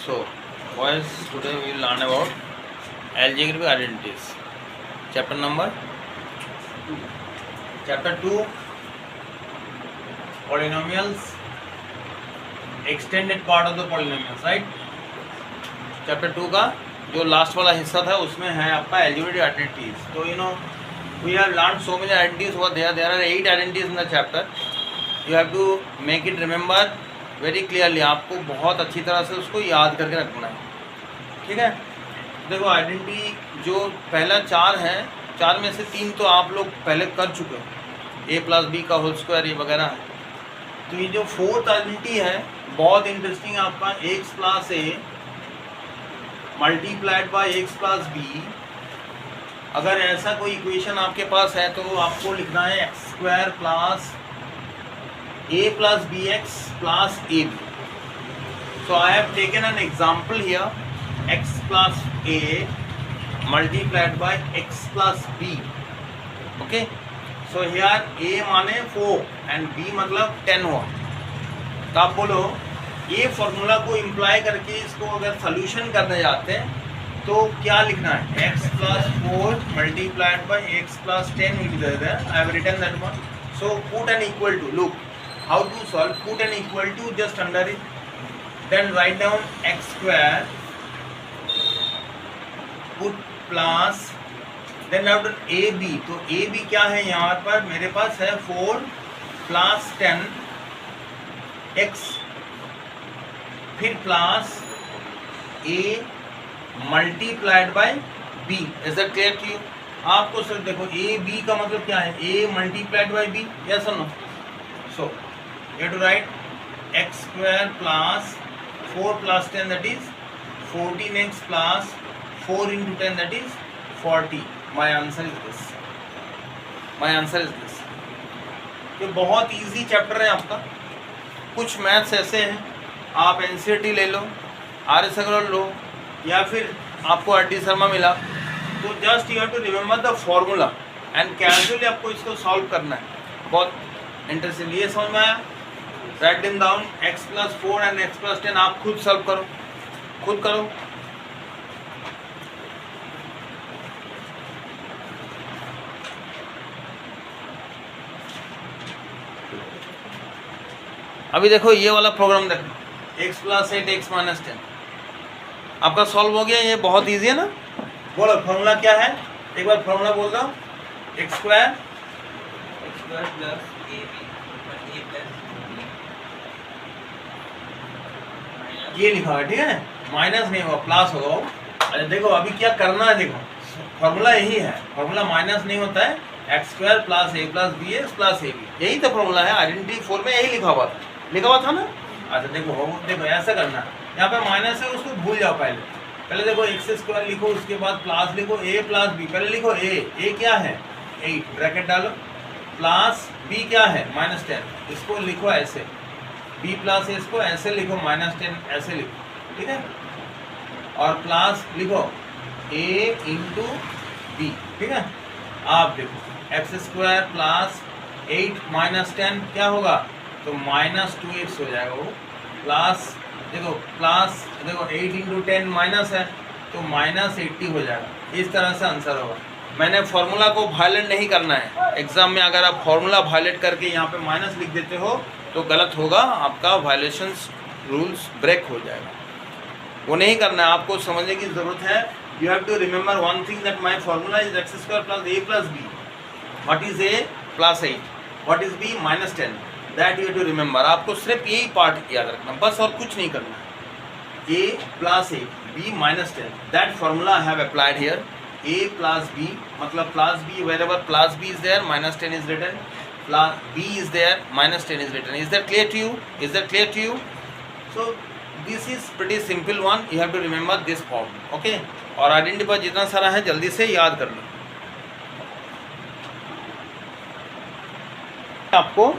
So, boys, today we will learn about algebraic identities. Chapter number 2. Chapter 2, polynomials, extended part of the polynomials, right? Chapter 2 का जो last वाला हिस्सा था उसमें है आपका algebraic identities. So you know we have learned so many identities over there. There are 8 identities in the chapter. You have to make it remember very clearly. आपको बहुत अच्छी तरह से उसको याद करके रखना है, ठीक है. देखो आइडेंटिटी जो पहला 4 है, 4 में से 3 तो आप लोग पहले कर चुके हो, a प्लस बी का होल स्क्वायर ये वगैरह है. तो ये जो फोर्थ आइडेंटिटी है बहुत इंटरेस्टिंग, आपका X plus A multiplied by X plus B. अगर ऐसा कोई इक्वेशन आपके पास है तो आपको लिखना है X square plus a plus bx plus ab. So I have taken an example here, x plus a multiplied by x plus b. Okay, so here a माने 4 and b मतलब 10 हुआ. तो आप बोलो ये फॉर्मूला को इम्प्लाई करके इसको अगर सोल्यूशन करने जाते हैं तो क्या लिखना है, x plus 4 multiplied by x plus 10 will be there. I have written that one. So put an equal to, look how to solve, put an equal to just under it, then write down x square, put plus, then after ab. तो ab क्या है यहाँ पर मेरे पास है 4 plus 10 x, फिर plus a multiplied by b. Is that clear to you? आपको sir देखो a b का मतलब क्या है, a multiplied by b, yes or no? So you have to write x square plus 4 plus 10 that is 14x plus 4 into 10 that is 40. My answer is this. My answer is this. ये बहुत easy chapter है आपका. कुछ maths ऐसे हैं आप NCERT ले लो, RS. Agarwal लो, या फिर आपको आर.डी. शर्मा मिला, तो just you have to remember the formula and casually आपको इसको सॉल्व करना है. बहुत इंटरेस्टिंग. ये समझ में आया? Write them down x plus 4 and x plus 10. आप खुद सॉल्व करो, खुद करो. अभी देखो ये वाला प्रोग्राम देखो, x प्लस 8 x माइनस 10 आपका सॉल्व हो गया. ये बहुत इजी है ना. बोलो फॉर्मूला क्या है, एक बार फॉर्मूला बोल दो. एक्स स्क्वायर प्लस ये लिखा है, ठीक है, माइनस नहीं होगा, प्लस होगा. अरे देखो अभी क्या करना है, देखो फॉर्मूला यही है, फॉर्मूला माइनस नहीं होता है. X square plus A plus B X plus A B, यही तो फॉर्मूला है. आइडेंटिटी 4 में यही लिखा हुआ था ना. अच्छा देखो देखो ऐसा करना है, यहाँ पे माइनस है उसको भूल जाओ. पहले देखो एक्स स्क्वायर लिखो, उसके बाद प्लस लिखो, ए प्लस बी. पहले लिखो ए क्या है 8 ब्रैकेट डालो, प्लस बी क्या है माइनस 10, इसको लिखो ऐसे, बी प्लस इसको ऐसे लिखो, माइनस 10 ऐसे लिखो, ठीक है, और प्लस लिखो ए इंटू बी, ठीक है. आप देखो एक्स स्क्वायर प्लस 8 माइनस 10 क्या होगा, तो माइनस 2x हो जाएगा वो. प्लस देखो प्लस देखो 8 इंटू 10 माइनस है तो माइनस 80 हो जाएगा. इस तरह से आंसर होगा. मैंने फार्मूला को वायलेट नहीं करना है. एग्जाम में अगर आप फार्मूला वायलेट करके यहाँ पे माइनस लिख देते हो तो गलत होगा, आपका वायलेशंस रूल्स ब्रेक हो जाएगा. वो नहीं करना है, आपको समझने की ज़रूरत है. You have to remember one thing that my formula is X square plus A plus B. What is A plus 8, what is B minus 10, that you have to remember. आपको सिर्फ यही पार्ट याद रखना बस, और कुछ नहीं करना. A plus 8 B minus 10, that formula I have applied here. a plus b मतलब plus b, wherever plus b is there minus 10 is written, plus b is there minus 10 is written. Is that clear to you? Is that clear to you? So this is pretty simple one. You have to remember this form. Okay, और identity पर जितना सारा है जल्दी से याद कर लो आपको.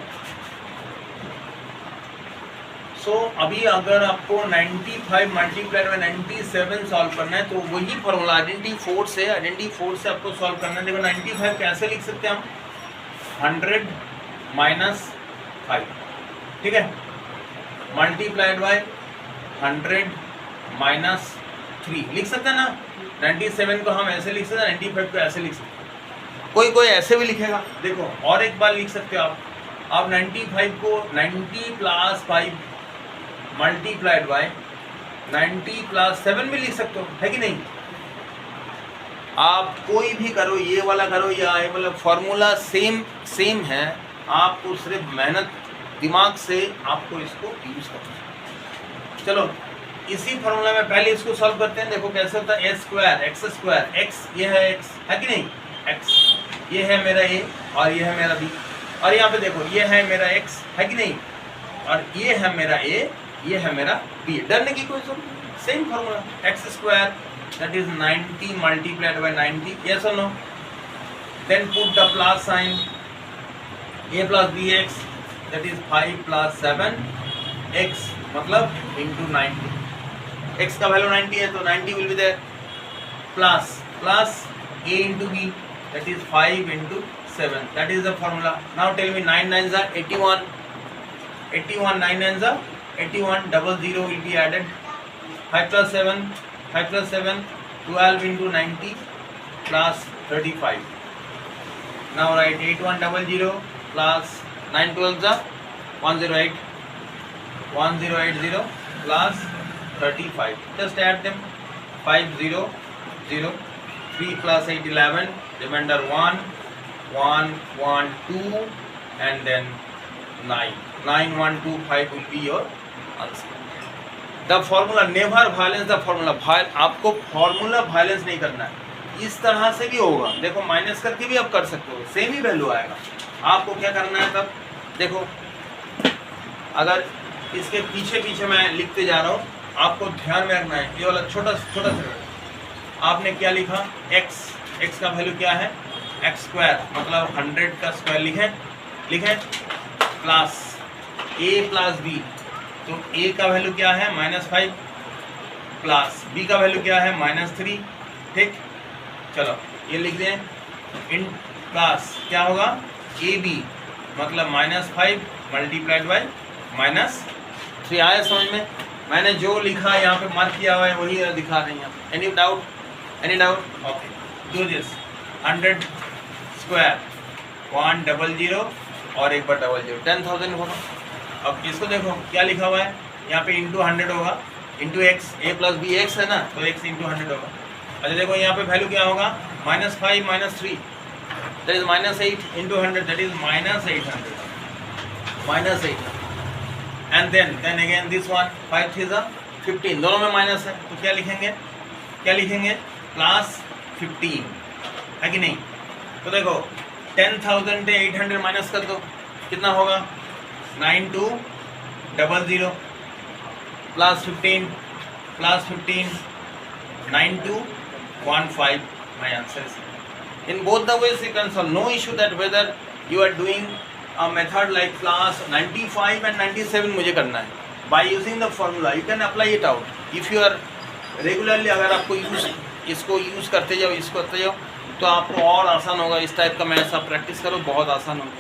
सो अभी अगर आपको 95 मल्टीप्लाइड बाय 97 सॉल्व करना है तो वही फॉर्मूला आइडेंटिटी 4 से आपको सॉल्व करना है. देखो 95 कैसे लिख सकते हैं हम, 100 माइनस 5, ठीक है, मल्टीप्लाइड बाय 100 -3 लिख सकते हैं ना। 97 को हम ऐसे लिख सकते हैं, 95 को ऐसे लिख सकते हैं, कोई कोई ऐसे भी लिखेगा। देखो और एक बार लिख सकते हो आप 95 को 90 + 5 मल्टीप्लाइड बाय 90 + 7 भी लिख सकते हो, है कि नहीं। आप कोई भी करो, ये वाला करो या ये वाला, फॉर्मूला सेम है। आपको सिर्फ मेहनत दिमाग से आपको इसको यूज करना है। चलो इसी फॉर्मूला में पहले इसको सॉल्व करते हैं। देखो कैसे होता है, a² x, ये है x, है कि नहीं, x, ये है मेरा a और ये है मेरा b, और यहाँ पे देखो ये है मेरा x, है कि नहीं, और ये है मेरा a, ये है मेरा b। डरने की कोई जरूरत नहीं, same formula, x² that is 90 multiplied by 90, yes or no, then put the plus sign, a plus bx that is 5 + 7 x मतलब into 90, x का वैल्यू 90 है तो 90 will be there, plus a into b that is 5 into 7, that is the formula. Now tell me 9 9s are 81, 9 9s are 81, 00 will be added, 5 + 7 12 into 90 plus 35. Now write 8100 plus 9 12s are 108, 1080 plus 35. Just add them. 500, 3 plus 8 11, remainder 1 1 2 and then 9 9 1 2 5 will be your answer. The formula never violence the formula, आपको formula violence नहीं करना है। इस तरह से भी होगा, देखो माइनस करके भी आप कर सकते हो, सेम ही वैल्यू आएगा। आपको क्या करना है तब, देखो अगर इसके पीछे मैं लिखते जा रहा हूँ, आपको ध्यान में रखना है। ये वाला छोटा सा आपने क्या लिखा, x का वैल्यू क्या है, x² मतलब 100 का स्क्वायर लिखें प्लस a + b, तो a का वैल्यू क्या है -5 प्लस b का वैल्यू क्या है -3, ठीक। चलो ये लिख दें इन प्लस क्या होगा ab मतलब -5 मल्टीप्लाइड बाय -3। आया समझ में, मैंने जो लिखा यहाँ पे मार्क किया हुआ है वही दिखा रही हैं। Any doubt okay, do this 100² 100 और एक बार 00, 10,000 होगा। अब इसको देखो क्या लिखा हुआ है, यहाँ पे इंटू 100 होगा, into x, a + b x है ना, तो x इंटू 100 होगा। अच्छा देखो यहाँ पे वैल्यू क्या होगा, -5 -3 that is -8 into 100 that is -800 and then again this one 5 3 15, दोनों में माइनस है तो क्या लिखेंगे +15, है कि नहीं। तो देखो 10,000 से 800 माइनस कर दो, कितना होगा 9200 +15 9215. My answer is in both the ways you can solve. No issue that whether you are doing a method like class 95 and 97 मुझे करना है। By using the formula you can apply it out. If you are regularly अगर आपको इसको use करते जाओ तो आपको और आसान होगा। इस टाइप का मैथ्स आप प्रैक्टिस करो, बहुत आसान होगा।